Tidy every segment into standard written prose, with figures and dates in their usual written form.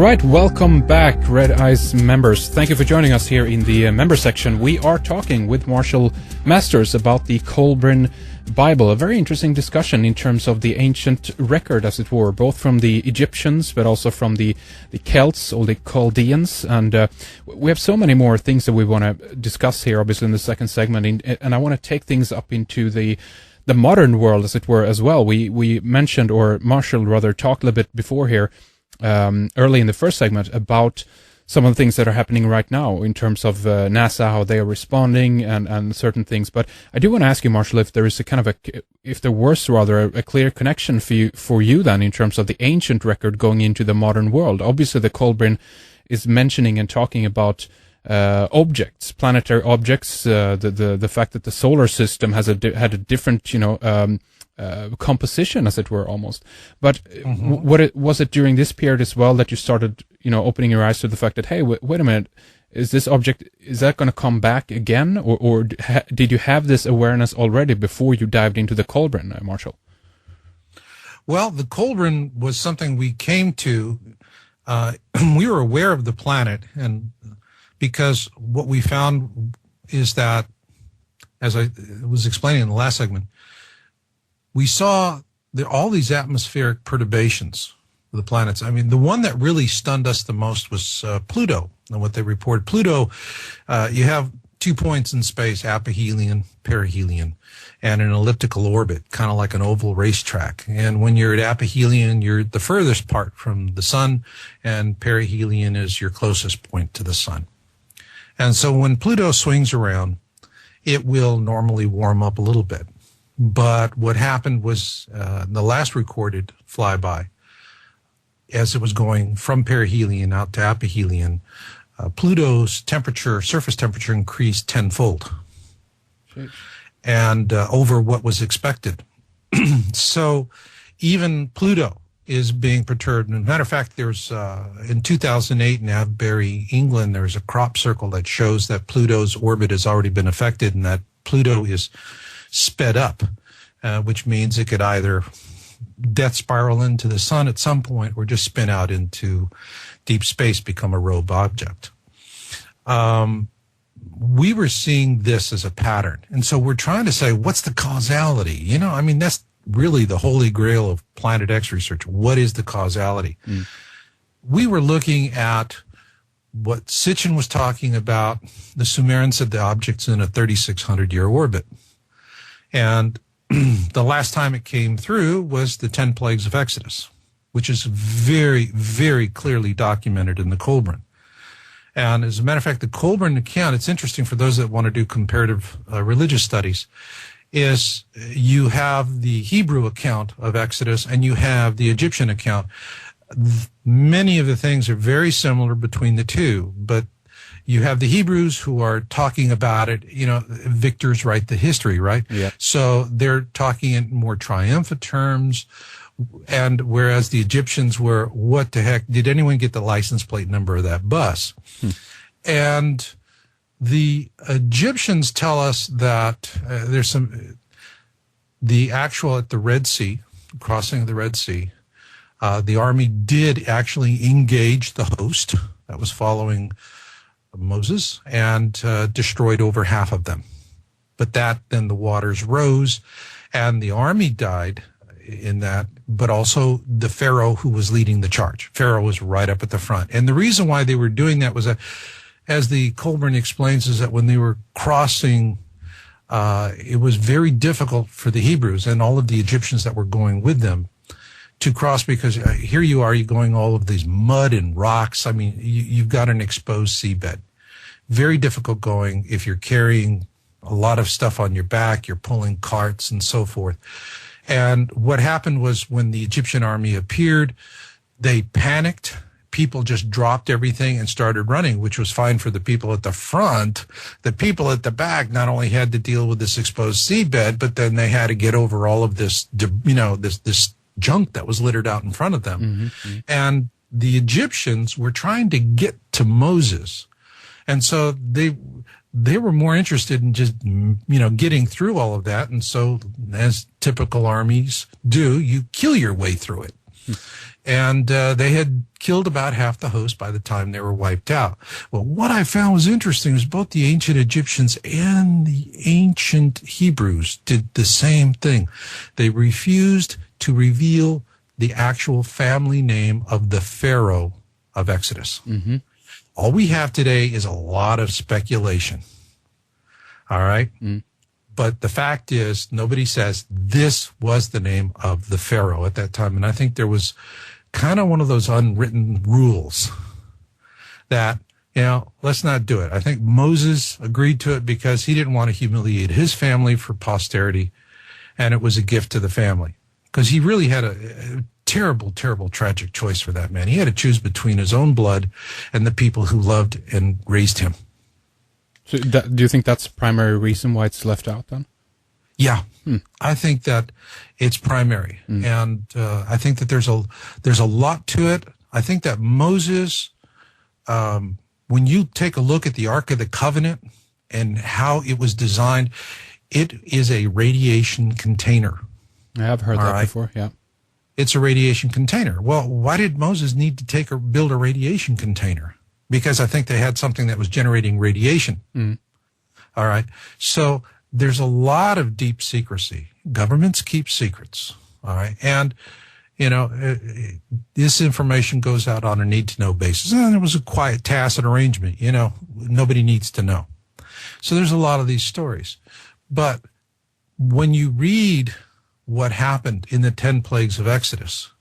right, welcome back, Red Eyes members. Thank you for joining us here in the member section. We are talking with R.I.R-M.Masters about the Kolbrin Bible, a very interesting discussion in terms of the ancient record, as it were, both from the Egyptians, but also from the Celts or the Chaldeans. And we have so many more things that we want to discuss here, obviously, in the second segment. And I want to take things up into the modern world, as it were, as well. We mentioned, or Marshall rather talked a little bit before here, early in the first segment, about some of the things that are happening right now in terms of NASA, how they are responding, and certain things. But I do want to ask you, Marshall, if there is if there was rather a clear connection for you then in terms of the ancient record going into the modern world. Obviously, the Kolbrin is mentioning and talking about objects, planetary objects, the fact that the solar system has had a different, composition, as it were, almost. But was it during this period as well that you started, opening your eyes to the fact that, hey, wait a minute, is this object, is that going to come back again, or did you have this awareness already before you dived into the Kolbrin, Marshall? Well, the Kolbrin was something we came to. We were aware of the planet, and because what we found is that, as I was explaining in the last segment, we saw all these atmospheric perturbations of the planets. I mean, the one that really stunned us the most was Pluto, and what they reported. Pluto, you have 2 points in space, aphelion, perihelion, and an elliptical orbit, kind of like an oval racetrack. And when you're at aphelion, you're the furthest part from the sun, and perihelion is your closest point to the sun. And so when Pluto swings around, it will normally warm up a little bit. But what happened was the last recorded flyby, as it was going from perihelion out to aphelion, Pluto's temperature, surface temperature, increased tenfold, and over what was expected. So even Pluto is being perturbed. As a matter of fact, there's in 2008 in Avebury, England, there's a crop circle that shows that Pluto's orbit has already been affected, and that Pluto is sped up, which means it could either death spiral into the sun at some point or just spin out into deep space, become a rogue object. We were seeing this as a pattern. And so we're trying to say, what's the causality? That's really the holy grail of Planet X research. What is the causality? We were looking at what Sitchin was talking about. The Sumerians said the object's in a 3,600-year orbit. And the last time it came through was the 10 plagues of Exodus, which is very, very clearly documented in the Kolbrin. And as a matter of fact, the Kolbrin account, it's interesting for those that want to do comparative religious studies, is you have the Hebrew account of Exodus and you have the Egyptian account. Many of the things are very similar between the two, but you have the Hebrews who are talking about it, victors write the history, right? Yeah. So they're talking in more triumphant terms, and whereas the Egyptians were, what the heck, did anyone get the license plate number of that bus? And the Egyptians tell us that there's the actual at the Red Sea, crossing of the Red Sea, the army did actually engage the host that was following Moses and destroyed over half of them. But then the waters rose and the army died in that, but also the Pharaoh who was leading the charge. Pharaoh was right up at the front. And the reason why they were doing that was that, as the Kolbrin explains, is that when they were crossing, it was very difficult for the Hebrews and all of the Egyptians that were going with them to cross, because here you are, you're going all of these mud and rocks. I mean, you've got an exposed seabed. Very difficult going if you're carrying a lot of stuff on your back, you're pulling carts and so forth. And what happened was when the Egyptian army appeared, they panicked. People just dropped everything and started running, which was fine for the people at the front. The people at the back not only had to deal with this exposed seabed, but then they had to get over all of this, this junk that was littered out in front of them. And the Egyptians were trying to get to Moses. And so they were more interested in just, getting through all of that. And so, as typical armies do, you kill your way through it. And they had killed about half the host by the time they were wiped out. Well, what I found was interesting was both the ancient Egyptians and the ancient Hebrews did the same thing. They refused to reveal the actual family name of the Pharaoh of Exodus. Mm-hmm. All we have today is a lot of speculation. All right? Mm. But the fact is, nobody says this was the name of the Pharaoh at that time. And I think there was kind of one of those unwritten rules that, let's not do it. I think Moses agreed to it because he didn't want to humiliate his family for posterity, and it was a gift to the family. Because he really had a terrible, terrible, tragic choice for that man. He had to choose between his own blood and the people who loved and raised him. So do you think that's the primary reason why it's left out then? Yeah, I think that it's primary, and I think that there's a lot to it. I think that Moses, when you take a look at the Ark of the Covenant and how it was designed, it is a radiation container. I have heard that before. Yeah, it's a radiation container. Well, why did Moses need to build a radiation container? Because I think they had something that was generating radiation. All right, so there's a lot of deep secrecy. Governments keep secrets, all right? And, this information goes out on a need-to-know basis. And it was a quiet, tacit arrangement, nobody needs to know. So there's a lot of these stories. But when you read what happened in the 10 plagues of Exodus,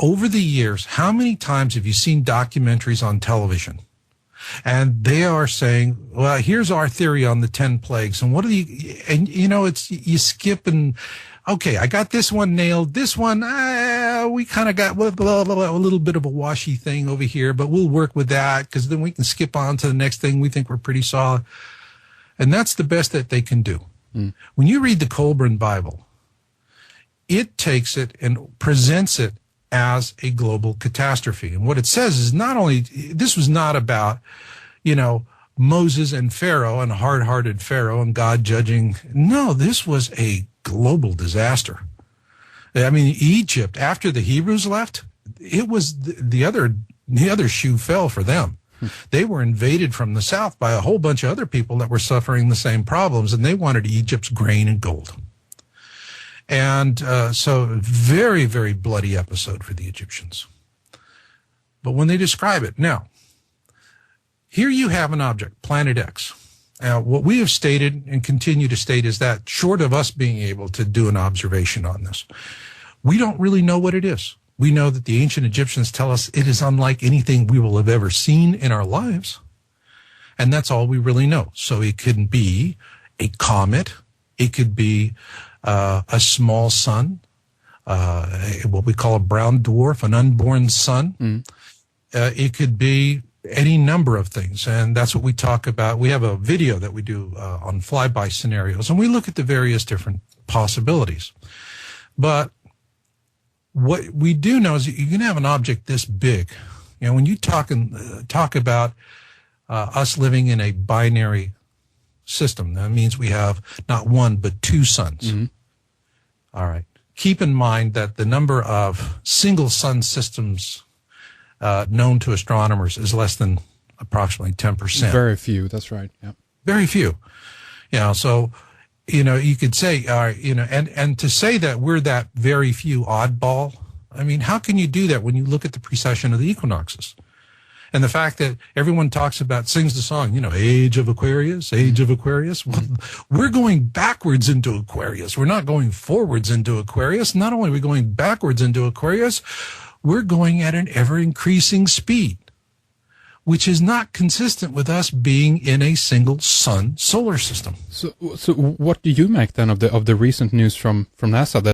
over the years, how many times have you seen documentaries on television? And they are saying, well, here's our theory on the 10 plagues. And it's, you skip and, okay, I got this one nailed. This one, we kind of got blah, blah, blah, a little bit of a washy thing over here, but we'll work with that because then we can skip on to the next thing. We think we're pretty solid. And that's the best that they can do. When you read the Kolbrin Bible, it takes it and presents it as a global catastrophe. And what it says is not only, this was not about, Moses and Pharaoh and hard-hearted Pharaoh and God judging. No, this was a global disaster. I mean, Egypt, after the Hebrews left, it was the other shoe fell for them. They were invaded from the south by a whole bunch of other people that were suffering the same problems, and they wanted Egypt's grain and gold. And so very, very bloody episode for the Egyptians. But when they describe it, now, here you have an object, Planet X. Now, what we have stated and continue to state is that short of us being able to do an observation on this, we don't really know what it is. We know that the ancient Egyptians tell us it is unlike anything we will have ever seen in our lives. And that's all we really know. So it could be a comet. It could be a small sun, what we call a brown dwarf, an unborn sun. It could be any number of things, and that's what we talk about. We have a video that we do on flyby scenarios, and we look at the various different possibilities. But what we do know is that you can have an object this big. When you talk about us living in a binary system, that means we have not one but two suns. All right. Keep in mind that the number of single sun systems known to astronomers is less than approximately 10%. Very few. That's right. Yeah. Very few. So, you could say, and to say that we're that very few oddball, I mean, how can you do that when you look at the precession of the equinoxes? And the fact that everyone sings the song, age of Aquarius, age of Aquarius. Well, we're going backwards into Aquarius. We're not going forwards into Aquarius. Not only are we going backwards into Aquarius, we're going at an ever-increasing speed, which is not consistent with us being in a single sun solar system. So what do you make then of the recent news from NASA that